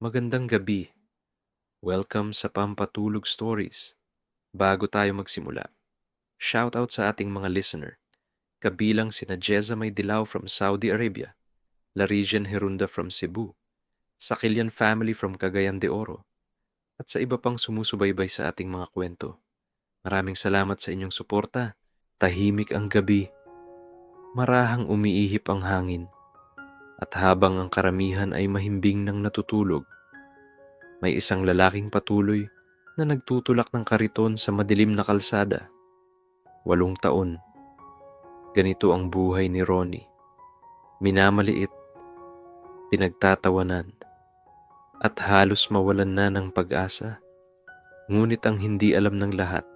Magandang gabi. Welcome sa Pampatulog Stories. Bago tayo magsimula, shoutout sa ating mga listener, kabilang sina Jeza May Dilao from Saudi Arabia, Larijan Herunda from Cebu, Sakilian family from Cagayan de Oro, at sa iba pang sumusubaybay sa ating mga kwento. Maraming salamat sa inyong suporta. Tahimik ang gabi, marahang umiihip ang hangin, at habang ang karamihan ay mahimbing nang natutulog, may isang lalaking patuloy na nagtutulak ng kariton sa madilim na kalsada. 8 taon. Ganito ang buhay ni Ronnie. Minamaliit, pinagtatawanan, at halos mawalan na ng pag-asa. Ngunit ang hindi alam ng lahat,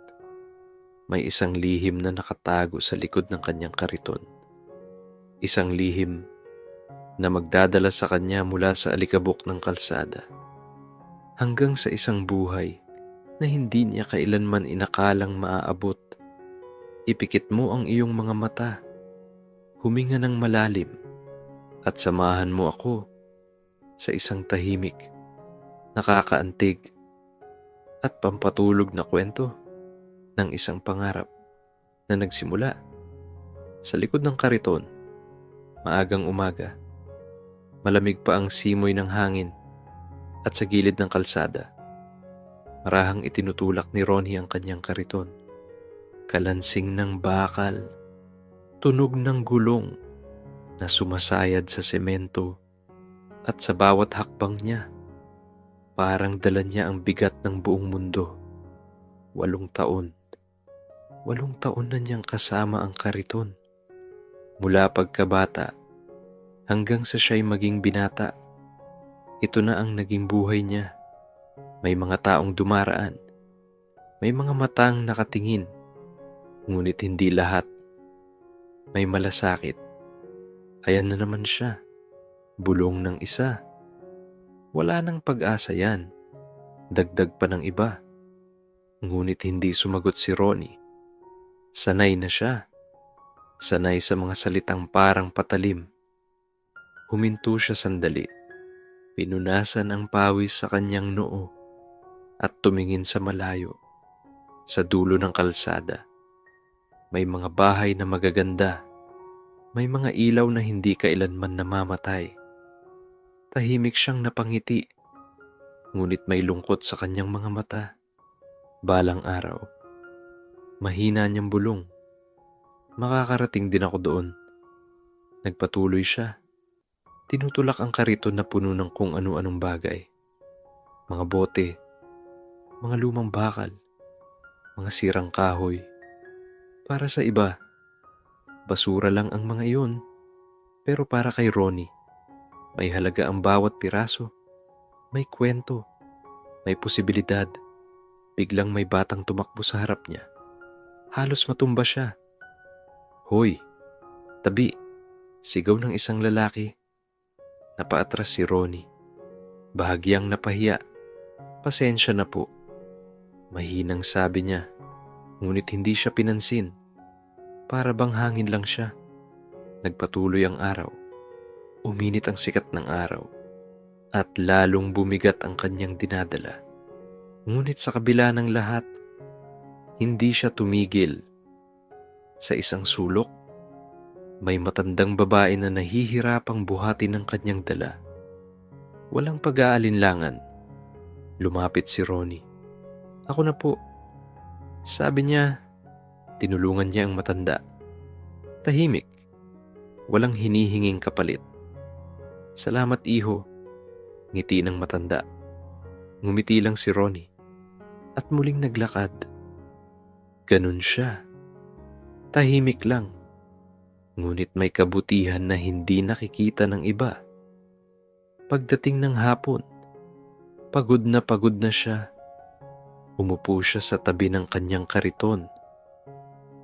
may isang lihim na nakatago sa likod ng kanyang kariton. Isang lihim na magdadala sa kanya mula sa alikabok ng kalsada hanggang sa isang buhay na hindi niya kailanman inakalang maaabot. Ipikit mo ang iyong mga mata, huminga ng malalim, at samahan mo ako sa isang tahimik, nakakaantig, at pampatulog na kwento ng isang pangarap na nagsimula sa likod ng kariton. Maagang umaga, malamig pa ang simoy ng hangin, at sa gilid ng kalsada, marahang itinutulak ni Ronnie ang kanyang kariton. Kalansing ng bakal, tunog ng gulong na sumasayad sa semento, at sa bawat hakbang niya, parang dala niya ang bigat ng buong mundo. 8 taon. 8 taon na niyang kasama ang kariton. Mula pagkabata hanggang sa siya'y maging binata, ito na ang naging buhay niya. May mga taong dumaraan, may mga matang nakatingin, ngunit hindi lahat. May malasakit. Ayan na naman siya, bulong ng isa. Wala nang pag-asa yan, dagdag pa ng iba. Ngunit hindi sumagot si Ronnie. Sanay na siya, sanay sa mga salitang parang patalim. Huminto siya sandali, pinunasan ang pawis sa kanyang noo, at tumingin sa malayo. Sa dulo ng kalsada, may mga bahay na magaganda, may mga ilaw na hindi kailanman namamatay. Tahimik siyang napangiti, ngunit may lungkot sa kanyang mga mata. Balang araw, mahina niyang bulong. Makakarating din ako doon. Nagpatuloy siya. Tinutulak ang kariton na puno ng kung ano-anong bagay. Mga bote, mga lumang bakal, mga sirang kahoy. Para sa iba, basura lang ang mga iyon. Pero para kay Ronnie, may halaga ang bawat piraso. May kwento, may posibilidad. Biglang may batang tumakbo sa harap niya. Halos matumba siya. "Hoy, tabi!" Sigaw ng isang lalaki. Napaatras si Ronnie. Bahagyang napahiya. "Pasensya na po." Mahinang sabi niya, ngunit hindi siya pinansin. Para bang hangin lang siya. Nagpatuloy ang araw. Uminit ang sikat ng araw, at lalong bumigat ang kanyang dinadala. Ngunit sa kabila ng lahat, hindi siya tumigil. Sa isang sulok, may matandang babae na nahihirapang buhatin ng kanyang dala. Walang pag-aalinlangan, lumapit si Ronnie. "Ako na po," sabi niya. Tinulungan niya ang matanda. Tahimik, walang hinihinging kapalit. "Salamat, iho," ngiti ng matanda. Ngumiti lang si Ronnie, at muling naglakad. Ganun siya. Tahimik lang, ngunit may kabutihan na hindi nakikita ng iba. Pagdating ng hapon, pagod na siya. Umupo siya sa tabi ng kanyang kariton.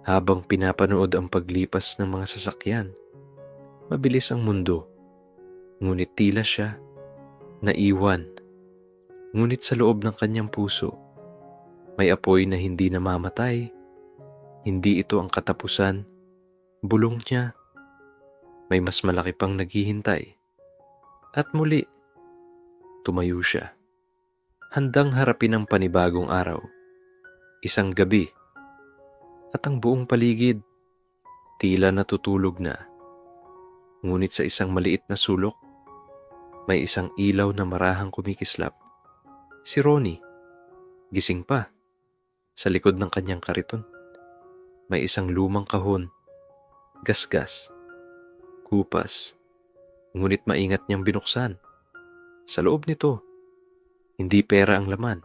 Habang pinapanood ang paglipas ng mga sasakyan, mabilis ang mundo. Ngunit tila siya naiwan. Ngunit sa loob ng kanyang puso, may apoy na hindi namamatay. Hindi ito ang katapusan. Bulong niya, may mas malaki pang naghihintay. At muli, Tumayo siya, handang harapin ang panibagong araw, isang gabi, at ang buong paligid tila natutulog na. Ngunit sa isang maliit na sulok, may isang ilaw na marahang kumikislap. Si Ronnie, gising pa, sa likod ng kanyang kariton. May isang lumang kahon, gasgas, kupas, ngunit maingat niyang binuksan. Sa loob nito, hindi pera ang laman,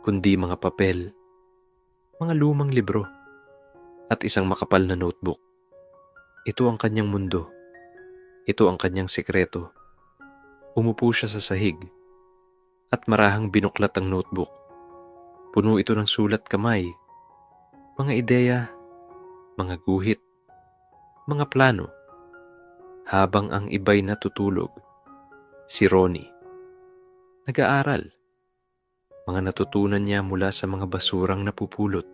kundi mga papel, mga lumang libro, at isang makapal na notebook. Ito ang kanyang mundo. Ito ang kanyang sekreto. Umupo siya sa sahig at marahang binuklat ang notebook. Puno ito ng sulat kamay, mga ideya, mga guhit, mga plano. Habang ang iba'y natutulog, si Ronnie nag-aaral. Mga natutunan niya mula sa mga basurang napupulot,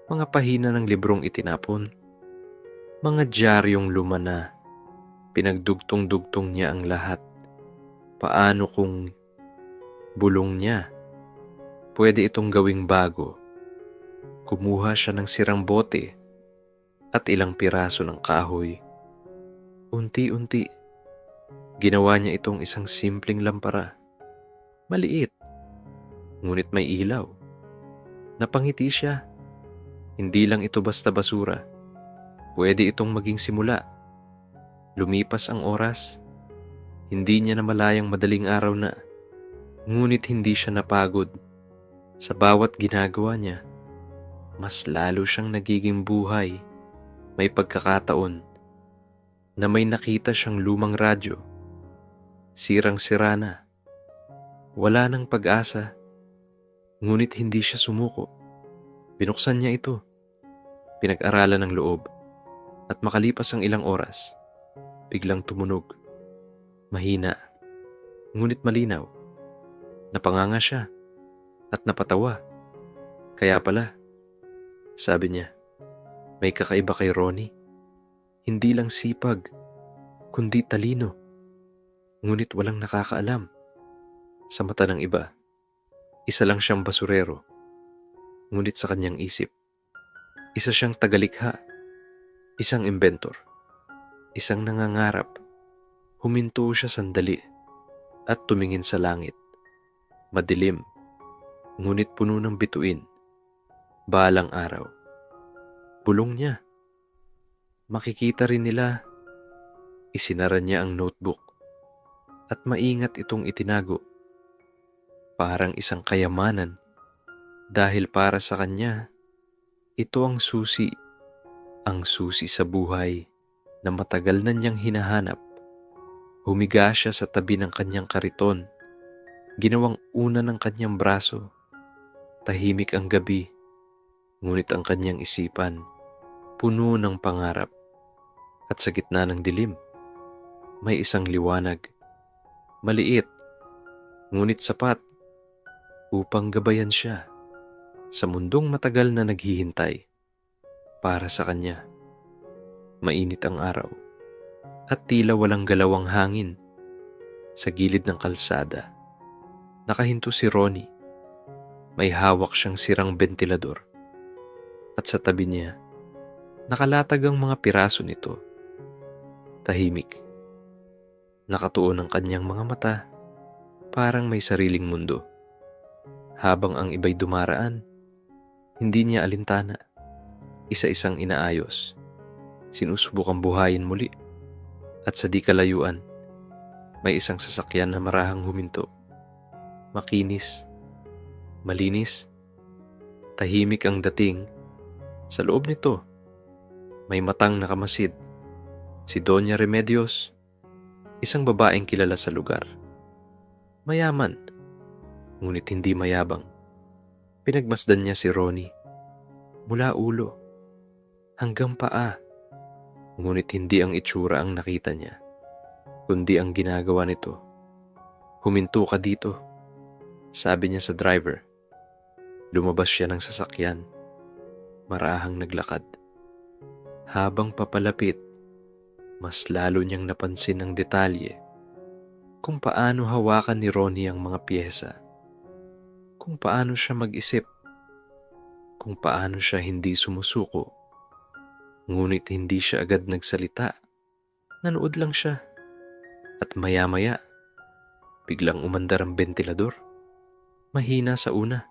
mga pahina ng librong itinapon, mga diyaryong lumana. Pinagdugtong-dugtong niya ang lahat. Paano kung bulong niya? Pwede itong gawing bago. Kumuha siya ng sirang bote at ilang piraso ng kahoy. Unti-unti, ginawa niya itong isang simpleng lampara. Maliit, ngunit may ilaw. Napangiti siya. Hindi lang ito basta basura. Pwede itong maging simula. Lumipas ang oras. Hindi niya namalayang madaling araw na. Ngunit hindi siya napagod. Sa bawat ginagawa niya, mas lalo siyang nagiging buhay. May pagkakataon na may nakita siyang lumang radyo. Sirang-sira na. Wala nang pag-asa. Ngunit hindi siya sumuko. Binuksan niya ito. Pinag-aralan ng loob. At makalipas ang ilang oras, biglang tumunog. Mahina, ngunit malinaw. Napanganga siya at napatawa. Kaya pala, sabi niya, may kakaiba kay Ronnie. Hindi lang sipag, kundi talino. Ngunit walang nakakaalam. Sa mata ng iba, isa lang siyang basurero. Ngunit sa kanyang isip, isa siyang tagalikha, isang inventor, isang nangangarap. Huminto siya sandali at tumingin sa langit. Madilim, ngunit puno ng bituin. Balang araw. Bulong niya. Makikita rin nila. Isinara niya ang notebook at maingat itong itinago. Parang isang kayamanan dahil para sa kanya, ito ang susi sa buhay na matagal na niyang hinahanap. Humiga siya sa tabi ng kanyang kariton, ginawang una ng kanyang braso. Tahimik ang gabi, ngunit ang kanyang isipan, puno ng pangarap. At sa gitna ng dilim, may isang liwanag, maliit, ngunit sapat, upang gabayan siya sa mundong matagal na naghihintay para sa kanya. Mainit ang araw at tila walang galawang hangin. Sa gilid ng kalsada, nakahinto si Ronnie. May hawak siyang sirang bentilador at sa tabi niya, nakalatag ang mga piraso nito. Tahimik. Nakatuon ang kanyang mga mata, parang may sariling mundo. Habang ang iba'y dumaraan, hindi niya alintana. Isa-isang inaayos. Sinusubukang buhayin muli. At sa di kalayuan, may isang sasakyan na marahang huminto. Makinis, malinis, tahimik ang dating. Sa loob nito, may matang nakamasid. Si Doña Remedios, isang babaeng kilala sa lugar. Mayaman, ngunit hindi mayabang. Pinagmasdan niya si Ronnie mula ulo hanggang paa. Ngunit hindi ang itsura ang nakita niya, kundi ang ginagawa nito. Huminto ka dito, sabi niya sa driver. Lumabas siya ng sasakyan, marahang naglakad. Habang papalapit, mas lalo niyang napansin ang detalye. kung paano hawakan ni Ronnie ang mga piyesa, kung paano siya mag-isip, kung paano siya hindi sumusuko. Ngunit hindi siya agad nagsalita. Nanood lang siya. At maya-maya, biglang umandar ang bentilador. Mahina sa una,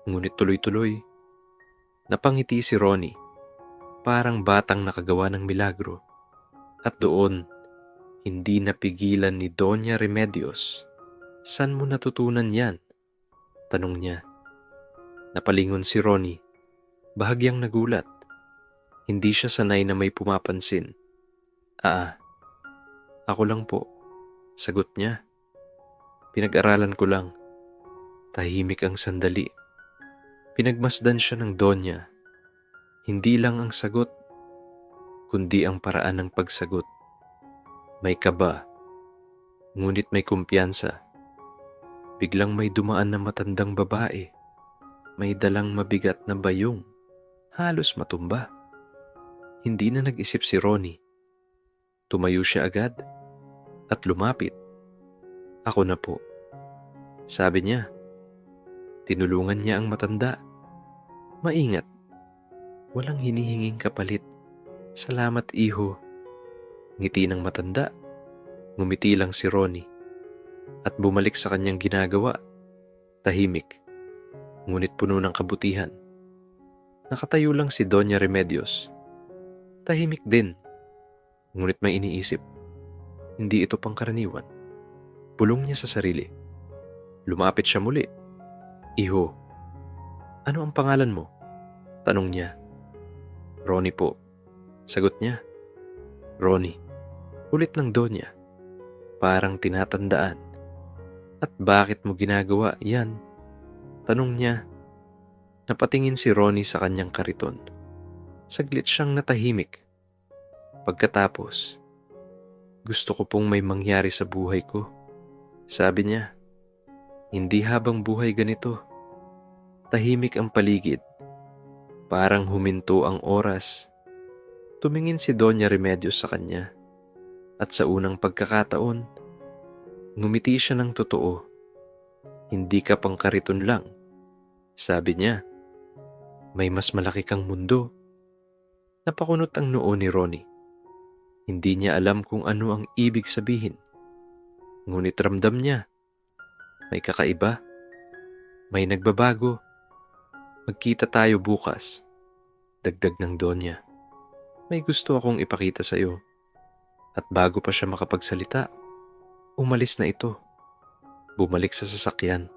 ngunit tuloy-tuloy. Napangiti si Ronnie, parang batang nakagawa ng milagro. At doon, hindi napigilan ni Doña Remedios. "Saan mo natutunan yan?" tanong niya. Napalingon si Ronnie, bahagyang nagulat. Hindi siya sanay na may pumapansin. Ako lang po," sagot niya. "Pinag-aralan ko lang." Tahimik ang sandali. Pinagmasdan siya ng Donya. Hindi lang ang sagot, kundi ang paraan ng pagsagot. May kaba, ngunit may kumpiyansa. Biglang may dumaan na matandang babae. May dalang mabigat na bayong. Halos matumba. Hindi na nag-isip si Ronnie. Tumayo siya agad at lumapit. "Ako na po," sabi niya. Tinulungan niya ang matanda. Maingat. Walang hinihinging kapalit. "Salamat, iho." Ngiti ng matanda. Ngumiti lang si Ronnie. At bumalik sa kanyang ginagawa. Tahimik. Ngunit puno ng kabutihan. Nakatayo lang si Doña Remedios. Tahimik din. Ngunit may iniisip. Hindi ito pangkaraniwan. Bulong niya sa sarili. Lumapit siya muli. "Iho, ano ang pangalan mo?" tanong niya. "Ronnie po," sagot niya. "Ronnie," ulit ng Donya. Parang tinatandaan. "At bakit mo ginagawa yan?" tanong niya. Napatingin si Ronnie sa kanyang kariton. Saglit siyang natahimik. Pagkatapos, "Gusto ko pong may mangyari sa buhay ko," sabi niya. Hindi habang buhay ganito. Tahimik ang paligid. Parang huminto ang oras. Tumingin si Doña Remedios sa kanya. At sa unang pagkakataon, ngumiti siya ng totoo. "Hindi ka pangkariton lang," sabi niya. "May mas malaki kang mundo." Napakunot ang noo ni Ronnie. Hindi niya alam kung ano ang ibig sabihin. Ngunit ramdam niya. May kakaiba. May nagbabago. "Magkita tayo bukas," dagdag ng Donya. "May gusto akong ipakita sa iyo." At bago pa siya makapagsalita, umalis na ito. Bumalik sa sasakyan.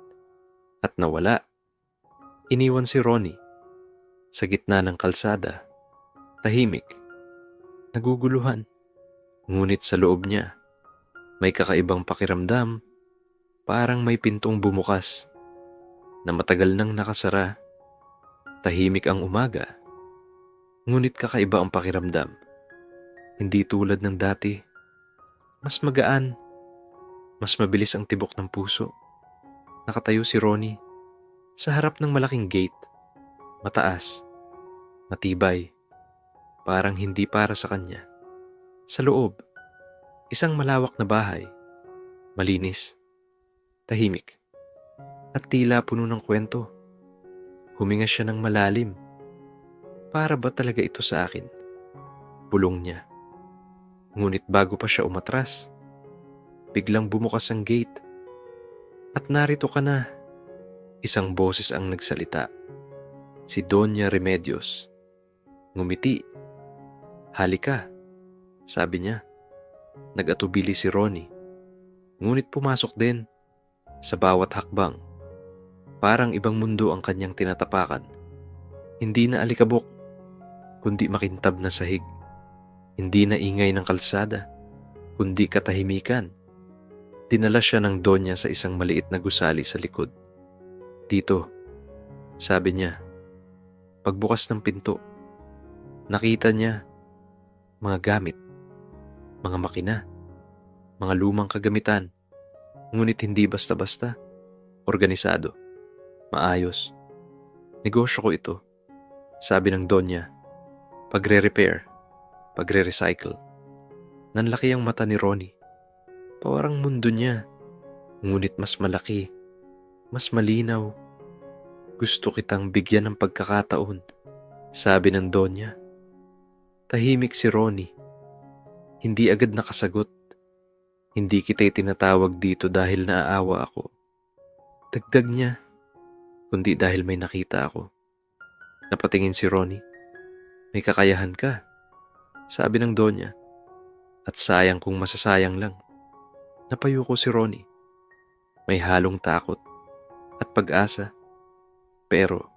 At nawala. Iniwan si Ronnie. Sa gitna ng kalsada. Tahimik. Naguguluhan. Ngunit sa loob niya, may kakaibang pakiramdam. Parang may pintong bumukas na matagal nang nakasara. Tahimik ang umaga. Ngunit kakaiba ang pakiramdam. Hindi tulad ng dati. Mas magaan. Mas mabilis ang tibok ng puso. Nakatayo si Ronnie sa harap ng malaking gate. Mataas. Matibay. Parang hindi para sa kanya. Sa loob, isang malawak na bahay. Malinis. Tahimik. At tila puno ng kwento. Huminga siya ng malalim. Para ba talaga ito sa akin? Bulong niya. Ngunit bago pa siya umatras, biglang bumukas ang gate. At narito ka na. Isang boses ang nagsalita. Si Doña Remedios. Ngumiti. "Halika," sabi niya. Nag-atubili si Ronnie. Ngunit pumasok din. Sa bawat hakbang, parang ibang mundo ang kanyang tinatapakan. Hindi na alikabok, kundi makintab na sahig. Hindi na ingay ng kalsada, kundi katahimikan. Dinala siya ng Donya sa isang maliit na gusali sa likod. "Dito," sabi niya. Pagbukas ng pinto, nakita niya mga gamit, mga makina, mga lumang kagamitan. Ngunit hindi basta-basta. Organisado. Maayos. "Negosyo ko ito," sabi ng Donya. "Pagre-repair. Pagre-recycle." Nanlaki ang mata ni Ronnie. Pawarang mundo niya, ngunit mas malaki, mas malinaw. Gusto kitang bigyan ng pagkakataon, sabi ng Donya. Tahimik si Ronnie, hindi agad nakasagot. Hindi kita tinatawag dito dahil naaawa ako. Dagdag niya, kundi dahil may nakita ako. Napatingin si Ronnie. May kakayahan ka, sabi ng Donya. At sayang kung masasayang lang. Napayuko si Ronnie. May halong takot at pag-asa. Pero,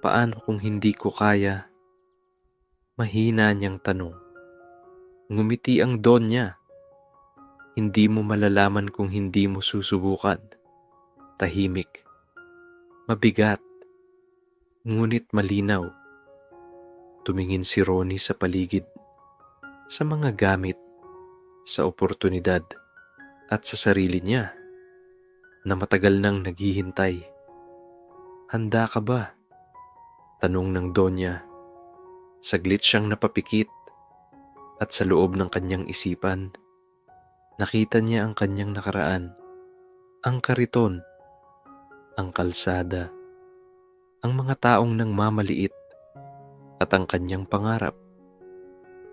paano kung hindi ko kaya? Mahina niyang tanong. Ngumiti ang Donya. Hindi mo malalaman kung hindi mo susubukan. Tahimik. Mabigat. Ngunit malinaw. Tumingin si Ronnie sa paligid. Sa mga gamit. Sa oportunidad. At sa sarili niya. Na matagal nang naghihintay. Handa ka ba? Tanong ng Donya. Saglit siyang napapikit. At sa loob ng kanyang isipan, nakita niya ang kanyang nakaraan, ang kariton, ang kalsada, ang mga taong nang mamaliit, at ang kanyang pangarap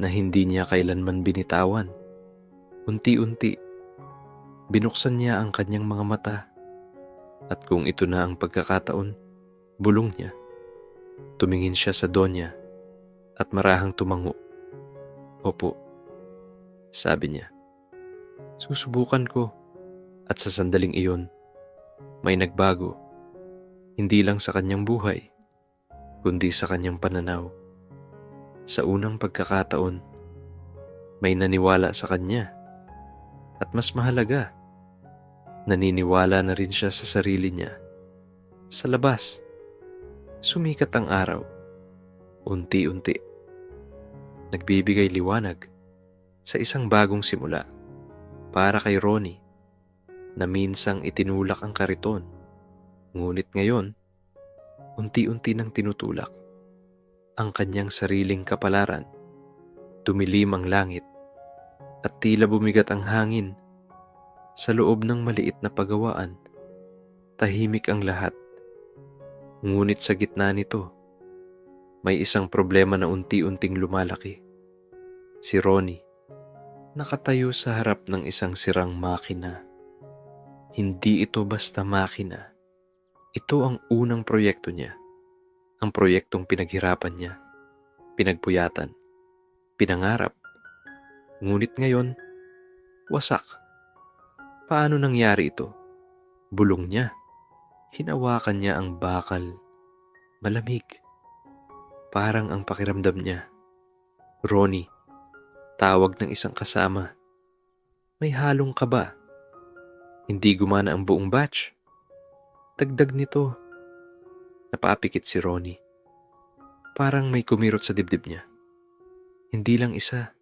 na hindi niya kailanman binitawan. Unti-unti, binuksan niya ang kanyang mga mata, at kung ito na ang pagkakataon, bulong niya. Tumingin siya sa Donya at marahang tumango. Opo, sabi niya. Susubukan ko. At sa sandaling iyon, may nagbago. Hindi lang sa kanyang buhay, kundi sa kanyang pananaw. Sa unang pagkakataon, may naniwala sa kanya. At mas mahalaga, naniniwala na rin siya sa sarili niya. Sa labas, sumikat ang araw. Unti-unti. Nagbibigay liwanag sa isang bagong simula para kay Ronnie na minsang itinulak ang kariton. Ngunit ngayon, unti-unti nang tinutulak ang kanyang sariling kapalaran. Tumilim ang langit at tila bumigat ang hangin sa loob ng maliit na pagawaan. Tahimik ang lahat. Ngunit sa gitna nito, may isang problema na unti-unting lumalaki. Si Ronnie, nakatayo sa harap ng isang sirang makina. Hindi ito basta makina. Ito ang unang proyekto niya. Ang proyektong pinaghirapan niya, pinagpuyatan, pinangarap. Ngunit ngayon, wasak. Paano nangyari ito? Bulong niya. Hinawakan niya ang bakal. Malamig. Parang ang pakiramdam niya. Ronnie, tawag ng isang kasama. May halong kaba. Hindi gumana ang buong batch. Dagdag nito. Napapikit si Ronnie. Parang may kumirot sa dibdib niya. Hindi lang isa,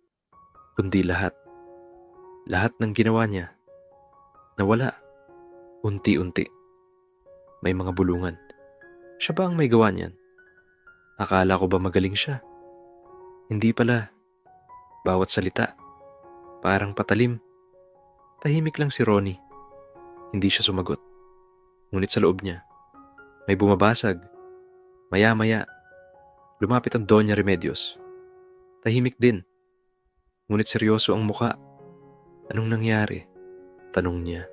kundi lahat. Lahat ng ginawa niya. Nawala. Unti-unti. May mga bulungan. Siya ba ang may gawa niyan? Akala ko ba magaling siya? Hindi pala. Bawat salita, parang patalim. Tahimik lang si Ronnie. Hindi siya sumagot. Ngunit sa loob niya, may bumabasag. Maya-maya, lumapit ang Donya Remedios. Tahimik din. Ngunit seryoso ang muka. Anong nangyari? Tanong niya.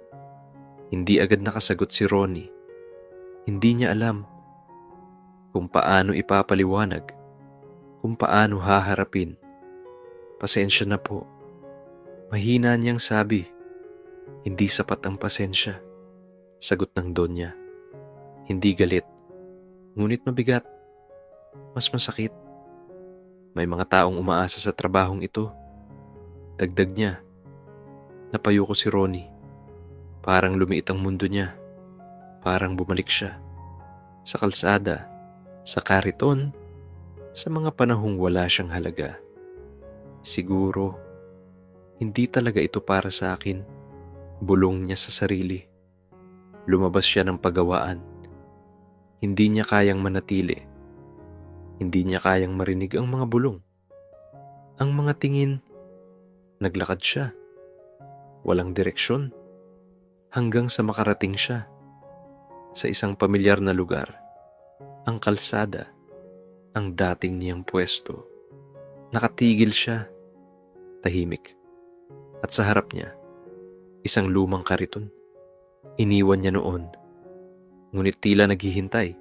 Hindi agad nakasagot si Ronnie. Hindi niya alam kung paano ipapaliwanag, kung paano haharapin. Pasensya na po. Mahina niyang sabi. Hindi sapat ang pasensya. Sagot ng Donya. Hindi galit. Ngunit mabigat. Mas masakit. May mga taong umaasa sa trabahong ito. Dagdag niya. Napayuko si Ronnie. Parang lumiit ang mundo niya. Parang bumalik siya. Sa kalsada, sa kariton, sa mga panahong wala siyang halaga. Siguro, hindi talaga ito para sa akin. Bulong niya sa sarili. Lumabas siya ng pagawaan. Hindi niya kayang manatili. Hindi niya kayang marinig ang mga bulong. Ang mga tingin. Naglakad siya. walang direksyon, hanggang sa makarating siya sa isang pamilyar na lugar. Ang kalsada, ang dating niyang pwesto. Nakatigil siya, tahimik. At sa harap niya, isang lumang kariton. Iniwan niya noon, ngunit tila naghihintay.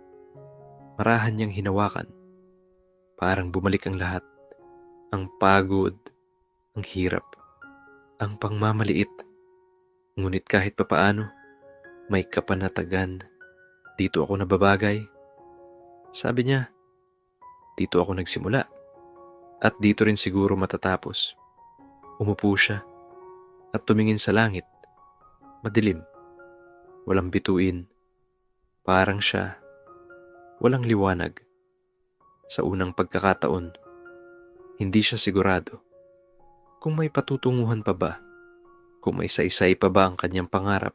Marahan niyang hinawakan. Parang bumalik ang lahat. Ang pagod, ang hirap, ang pangmamaliit. Ngunit kahit papaano, may kapanatagan. Dito ako nababagay. Sabi niya, dito ako nagsimula. At dito rin siguro matatapos. Umupo siya at tumingin sa langit. Madilim, walang bituin. Parang siya, walang liwanag. Sa unang pagkakataon, hindi siya sigurado kung may patutunguhan pa ba, kung may saysay pa ba ang kanyang pangarap.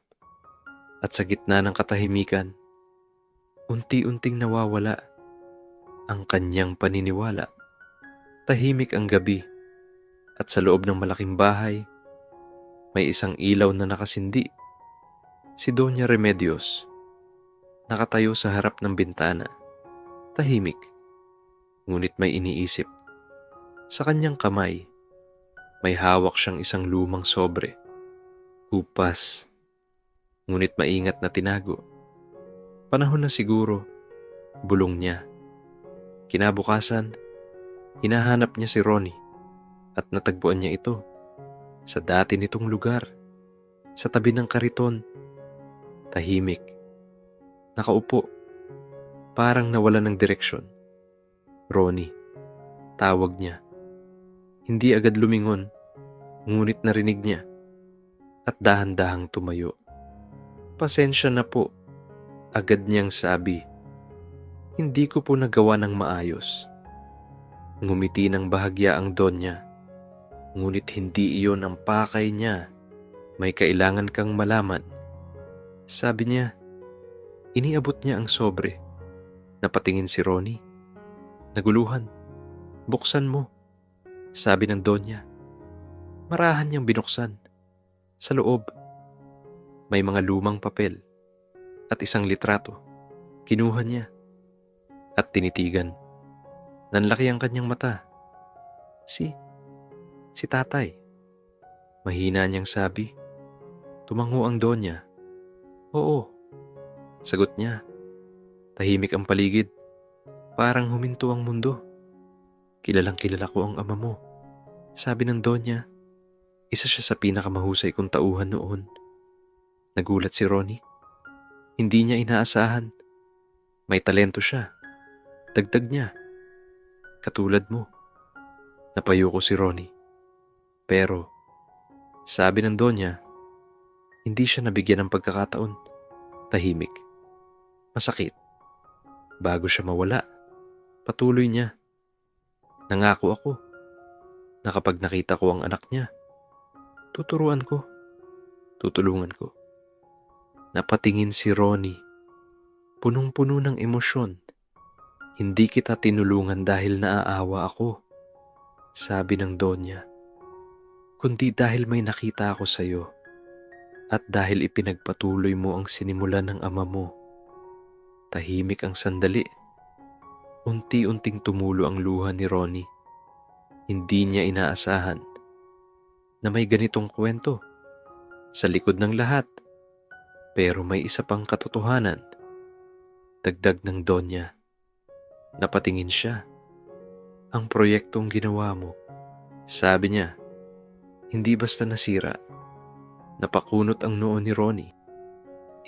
At sa gitna ng katahimikan, unti-unting nawawala ang kanyang paniniwala. Tahimik ang gabi at sa loob ng malaking bahay, may isang ilaw na nakasindi. Si Doña Remedios, nakatayo sa harap ng bintana. Tahimik, ngunit may iniisip. Sa kanyang kamay, may hawak siyang isang lumang sobre. Upas, ngunit maingat na tinago. Panahon na siguro, bulong niya. Kinabukasan, hinahanap niya si Ronnie at natagpuan niya ito sa dati nitong lugar, sa tabi ng kariton. Tahimik, nakaupo, parang nawala ng direksyon. Ronnie, tawag niya. Hindi agad lumingon, ngunit narinig niya at dahan-dahang tumayo. Pasensya na po, agad niyang sabi. Hindi ko po nagawa ng maayos. Ngumiti ng bahagya ang Donya, ngunit hindi iyon ang pakay niya. May kailangan kang malaman. Sabi niya. Iniabot niya ang sobre. Napatingin si Ronnie. Naguluhan. Buksan mo, sabi ng Donya. Marahan niyang binuksan. Sa loob, may mga lumang papel at isang litrato. Kinuha niya at tinitigan. Nanlaki ang kanyang mata. Si tatay. Mahina niyang sabi. Tumango ang Donya. Oo, sagot niya. Tahimik ang paligid. Parang huminto ang mundo. Kilalang kilala ko ang ama mo, sabi ng Donya. Isa siya sa pinakamahusay kong tauhan noon. Nagulat si Ronnie. Hindi niya inaasahan. May talento siya. Dagdag niya. Katulad mo. Napayuko si Ronnie. Pero, sabi ng Donya, hindi siya nabigyan ng pagkakataon. Tahimik. Masakit. Bago siya mawala, patuloy niya. Nangako ako na kapag nakita ko ang anak niya, tuturuan ko. Tutulungan ko. Napatingin si Ronnie. Punong-puno ng emosyon. Hindi kita tinulungan dahil naaawa ako, sabi ng Donya. Kundi dahil may nakita ako sa iyo at dahil ipinagpatuloy mo ang sinimulan ng ama mo. Tahimik ang sandali. Unti-unting tumulo ang luha ni Ronnie. Hindi niya inaasahan na may ganitong kwento sa likod ng lahat. Pero may isa pang katotohanan. Dagdag ng Donya. Napatingin siya. Ang proyektong ginawa mo, sabi niya, hindi basta nasira. Napakunot ang noo ni Ronnie.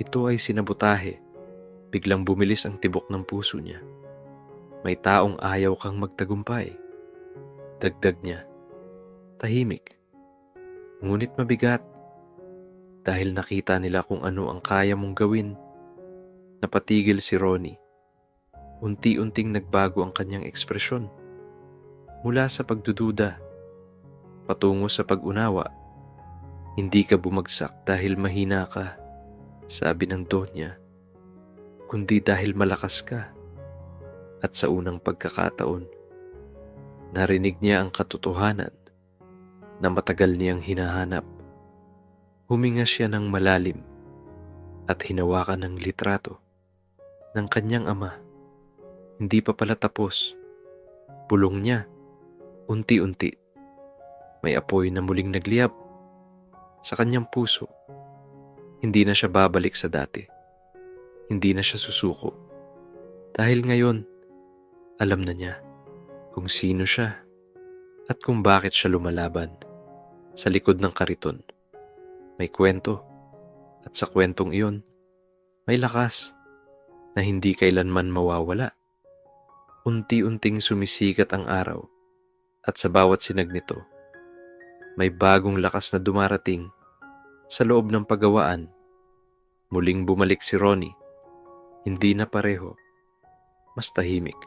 Ito ay sinabotahe. Biglang bumilis ang tibok ng puso niya. May taong ayaw kang magtagumpay. Dagdag niya. Tahimik. Ngunit mabigat. Dahil nakita nila kung ano ang kaya mong gawin. Napatigil si Ronnie. Unti-unting nagbago ang kanyang ekspresyon. Mula sa pagdududa, patungo sa pag-unawa. Hindi ka bumagsak dahil mahina ka, sabi ng Donya, kundi dahil malakas ka. At sa unang pagkakataon, narinig niya ang katotohanan na matagal niyang hinahanap. Huminga siya ng malalim at hinawakan ng litrato ng kanyang ama. Hindi pa pala tapos. Bulong niya, unti-unti. May apoy na muling nagliyab sa kanyang puso. Hindi na siya babalik sa dati. Hindi na siya susuko. Dahil ngayon, alam na niya kung sino siya at kung bakit siya lumalaban sa likod ng kariton. May kwento, at sa kwentong iyon, may lakas na hindi kailanman mawawala. Unti-unting sumisikat ang araw at sa bawat sinag nito, may bagong lakas na dumarating sa loob ng paggawaan. Muling bumalik si Ronnie, hindi na pareho, mas tahimik,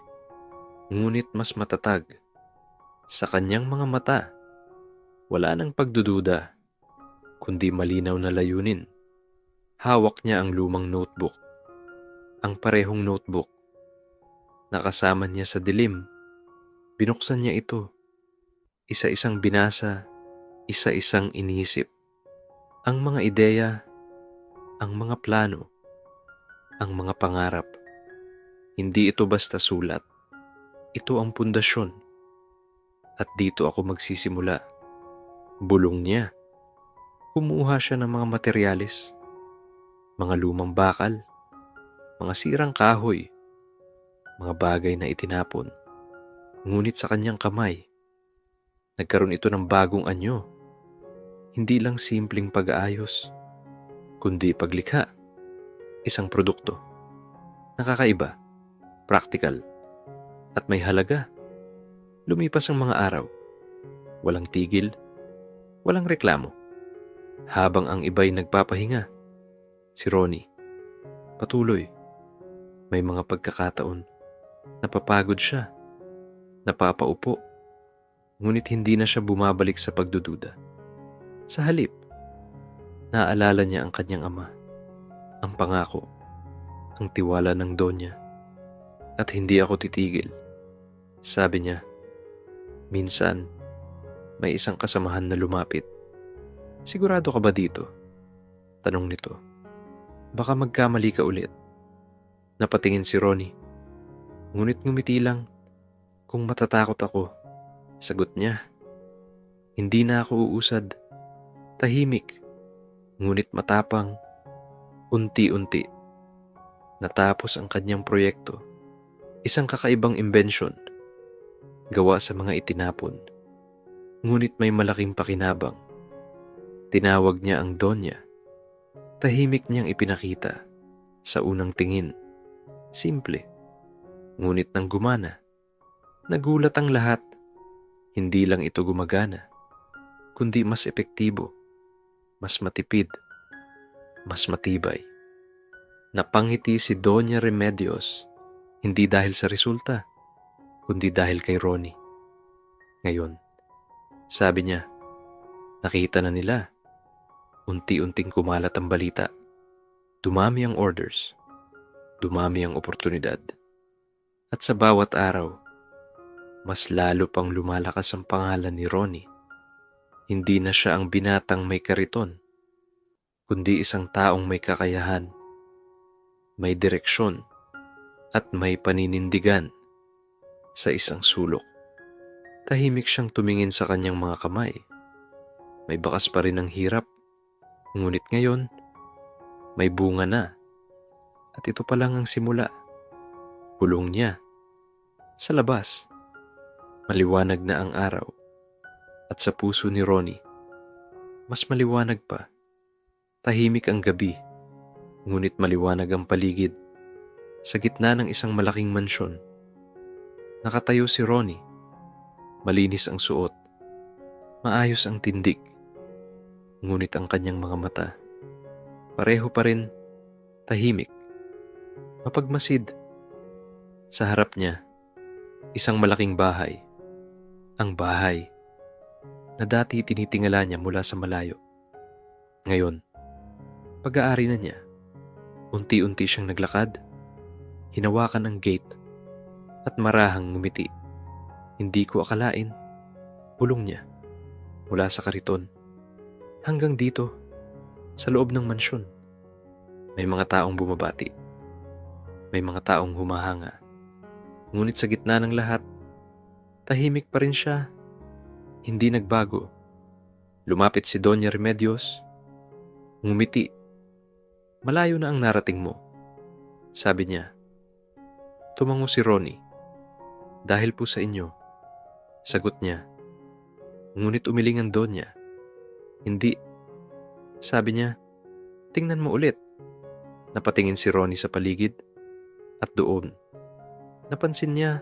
ngunit mas matatag. Sa kanyang mga mata, wala nang pagdududa, kundi malinaw na layunin. Hawak niya ang lumang notebook, ang parehong notebook. Nakasama niya sa dilim. Binuksan niya ito. Isa-isang binasa, isa-isang inisip. Ang mga ideya, ang mga plano, ang mga pangarap. Hindi ito basta sulat. Ito ang pundasyon. At dito ako magsisimula. Bulong niya. Kumuha siya ng mga materyales, mga lumang bakal, mga sirang kahoy, mga bagay na itinapon. Ngunit sa kanyang kamay, nagkaroon ito ng bagong anyo. Hindi lang simpleng pag-aayos, kundi paglikha. Isang produkto. Nakakaiba, practical, at may halaga. Lumipas ang mga araw. Walang tigil, walang reklamo. Habang ang iba'y nagpapahinga, si Ronnie, patuloy. May mga pagkakataon, napapagod siya, napapaupo, ngunit hindi na siya bumabalik sa pagdududa. Sa halip, naaalala niya ang kanyang ama, ang pangako, ang tiwala ng Donya, at hindi ako titigil. Sabi niya, minsan, may isang kasamahan na lumapit. Sigurado ka ba dito? Tanong nito. Baka magkamali ka ulit. Napatingin si Ronnie. Ngunit ngumiti lang. Kung matatakot ako, sagot niya. Hindi na ako uusad. Tahimik. Ngunit matapang. Unti-unti. Natapos ang kanyang proyekto. Isang kakaibang imbensyon. Gawa sa mga itinapon. Ngunit may malaking pakinabang. Tinawag niya ang Donya. Tahimik niyang ipinakita. Sa unang tingin. Simple. Ngunit nang gumana. Nagulat ang lahat. Hindi lang ito gumagana, kundi mas epektibo, mas matipid, mas matibay. Napangiti si Donya Remedios, hindi dahil sa resulta, kundi dahil kay Ronnie. Ngayon, sabi niya, nakita na nila. Unti-unting kumalat ang balita. Dumami ang orders. Dumami ang oportunidad. At sa bawat araw, mas lalo pang lumalakas ang pangalan ni Ronnie. Hindi na siya ang binatang may kariton, kundi isang taong may kakayahan, may direksyon, at may paninindigan sa isang sulok. Tahimik siyang tumingin sa kanyang mga kamay. May bakas pa rin ang hirap, ngunit ngayon, may bunga na. At ito pa lang ang simula. Bulong niya. Sa labas, maliwanag na ang araw. At sa puso ni Ronnie, mas maliwanag pa. Tahimik ang gabi, ngunit maliwanag ang paligid. Sa gitna ng isang malaking mansyon, nakatayo si Ronnie. Malinis ang suot. Maayos ang tindig. Ngunit ang kanyang mga mata, pareho pa rin, tahimik, mapagmasid. Sa harap niya, isang malaking bahay. Ang bahay na dati tinitingala niya mula sa malayo. Ngayon, pag-aari na niya. Unti-unti siyang naglakad, hinawakan ang gate, at marahang ngumiti. Hindi ko akalain, bulong niya, mula sa kariton. Hanggang dito, Sa loob ng mansyon, may mga taong bumabati, may mga taong humahanga. Ngunit sa gitna ng lahat, tahimik pa rin siya, hindi nagbago. Lumapit si Doña Remedios, ngumiti. Malayo na ang narating mo, sabi niya. Tumango si Ronnie. Dahil po sa inyo, sagot niya. Ngunit umiling ang Donya. Hindi, sabi niya. Tingnan mo ulit. Napatingin si Ronnie sa paligid at doon. Napansin niya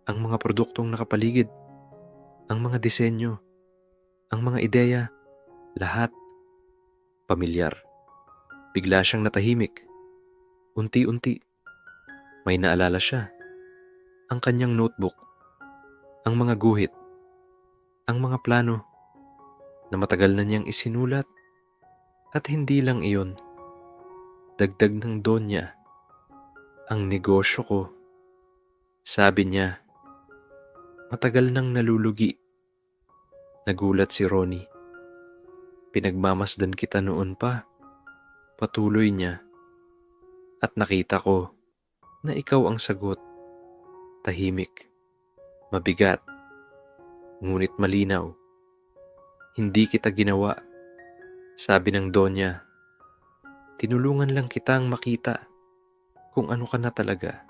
ang mga produktong nakapaligid, ang mga disenyo, ang mga ideya, lahat pamilyar. Bigla siyang natahimik. Unti-unti, may naalala siya. Ang kanyang notebook, ang mga guhit, ang mga plano na matagal na niyang isinulat. At hindi lang iyon, dagdag ng Donya, ang negosyo ko. Sabi niya, matagal nang nalulugi. Nagulat si Ronnie. Pinagmamasdan kita noon pa, patuloy niya. At nakita ko na ikaw ang sagot. Tahimik, mabigat, ngunit malinaw. Hindi kita ginawa, sabi ng Donya. Tinulungan lang kitang makita kung ano ka na talaga.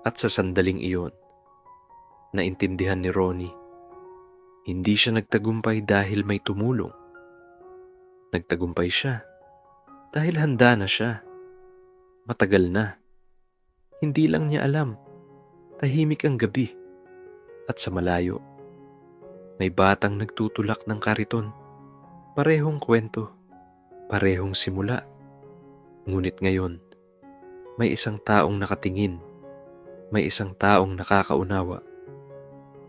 At sa sandaling iyon, naintindihan ni Ronnie, hindi siya nagtagumpay dahil may tumulong. Nagtagumpay siya dahil handa na siya. Matagal na. Hindi lang niya alam. Tahimik ang gabi. At sa malayo, may batang nagtutulak ng kariton. Parehong kwento, parehong simula. Ngunit ngayon, may isang taong nakatingin, may isang taong nakakaunawa.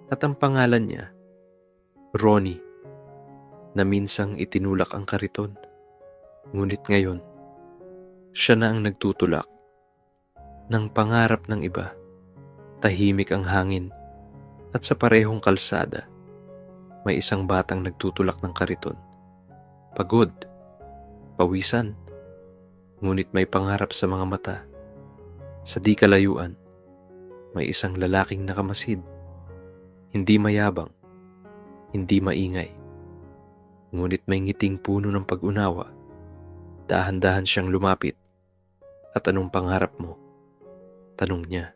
At ang pangalan niya, Ronnie, na minsang itinulak ang kariton. Ngunit ngayon, siya na ang nagtutulak ng pangarap ng iba. Tahimik ang hangin at sa parehong kalsada, may isang batang nagtutulak ng kariton. Pagod, pawisan, ngunit may pangarap sa mga mata. Sa di kalayuan, may isang lalaking nakamasid. Hindi mayabang, hindi maingay. Ngunit may ngiting puno ng pag-unawa. Dahan-dahan siyang lumapit. At anong pangarap mo? Tanong niya.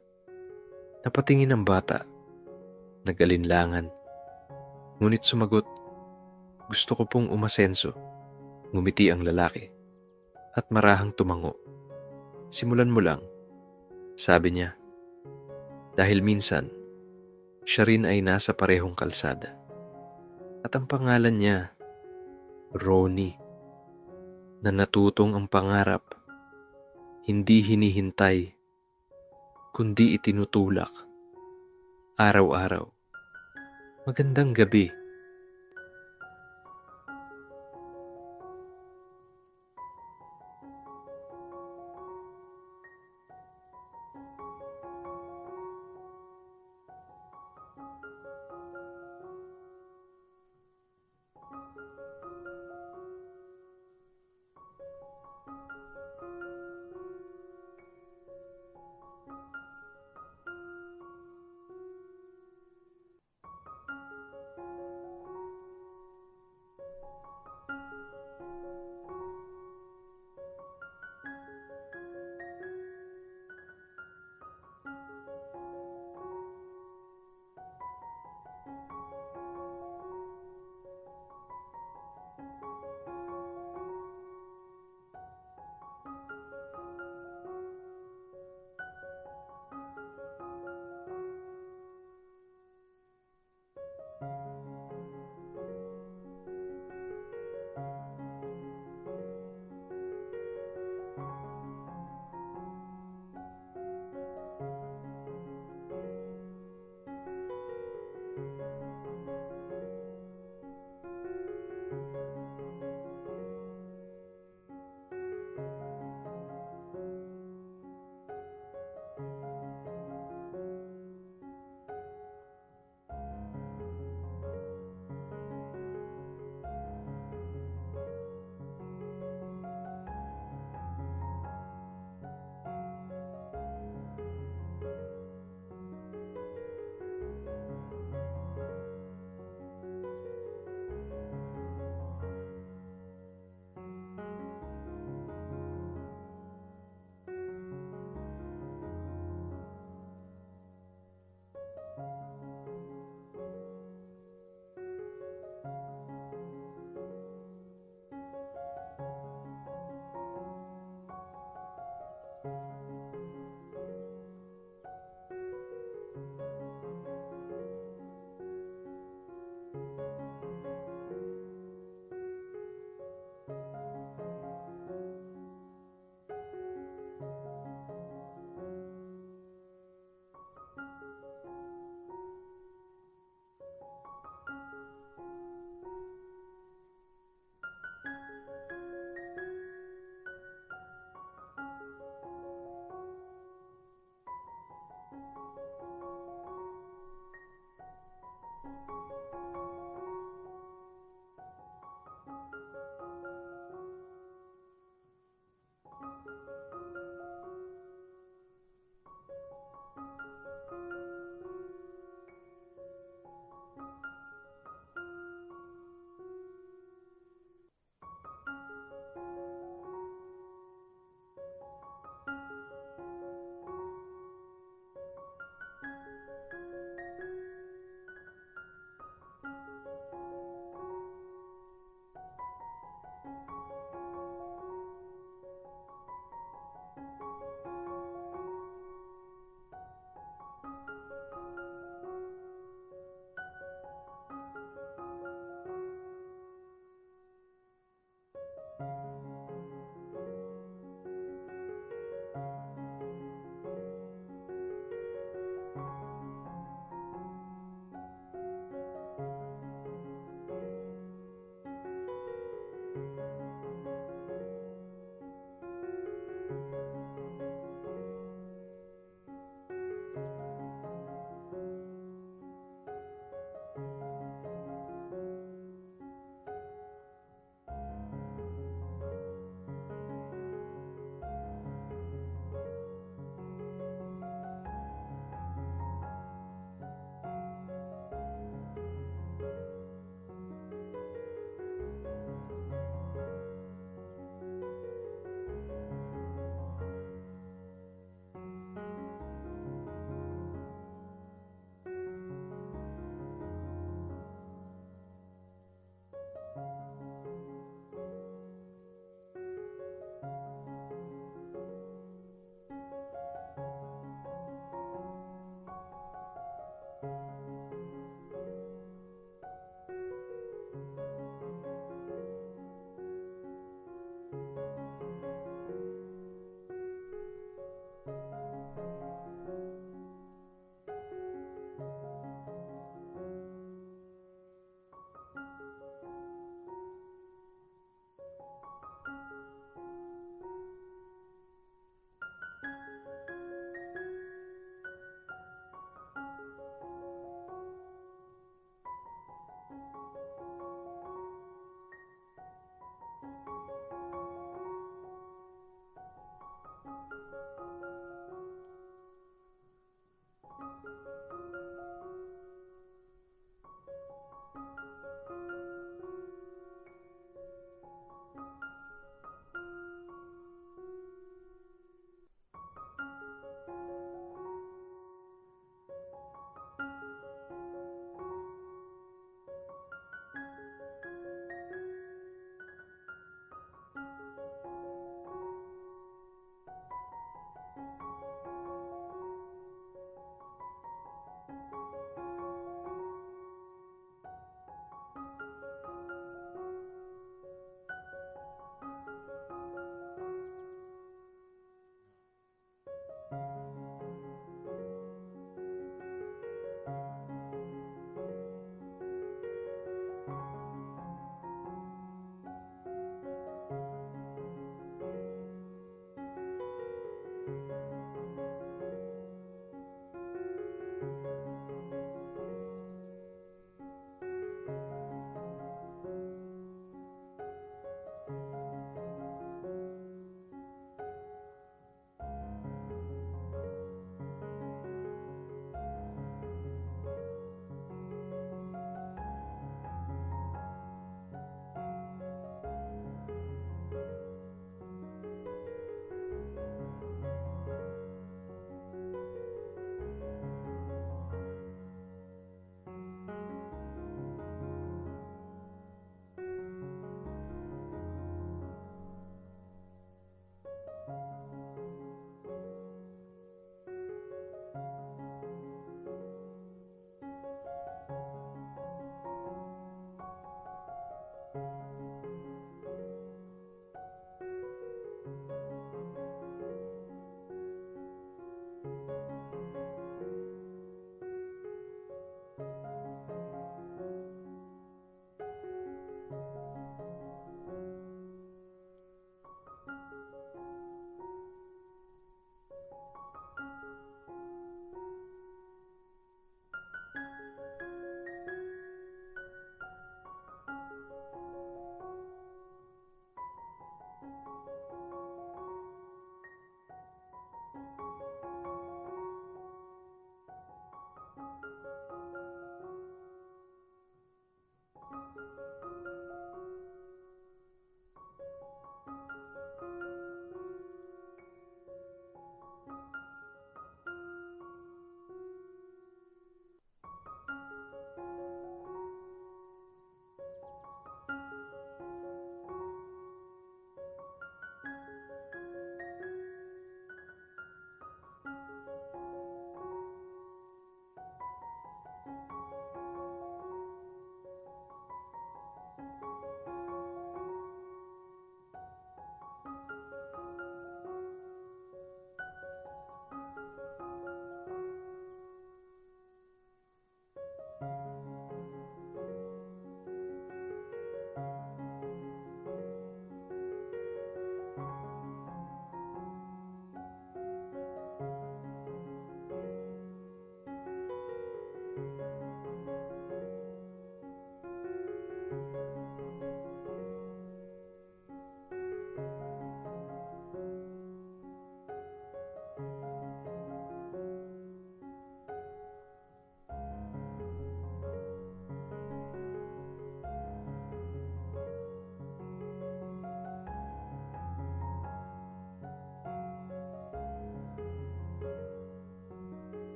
Napatingin ang bata. Nag-alinlangan. Ngunit sumagot, gusto ko pong umasenso. Ngumiti ang lalaki. At marahang tumango. Simulan mo lang, sabi niya. Dahil minsan, siya rin ay nasa parehong kalsada. At ang pangalan niya, Ronnie, na natutong ang pangarap, hindi hinihintay, kundi itinutulak. Araw-araw. Magandang gabi.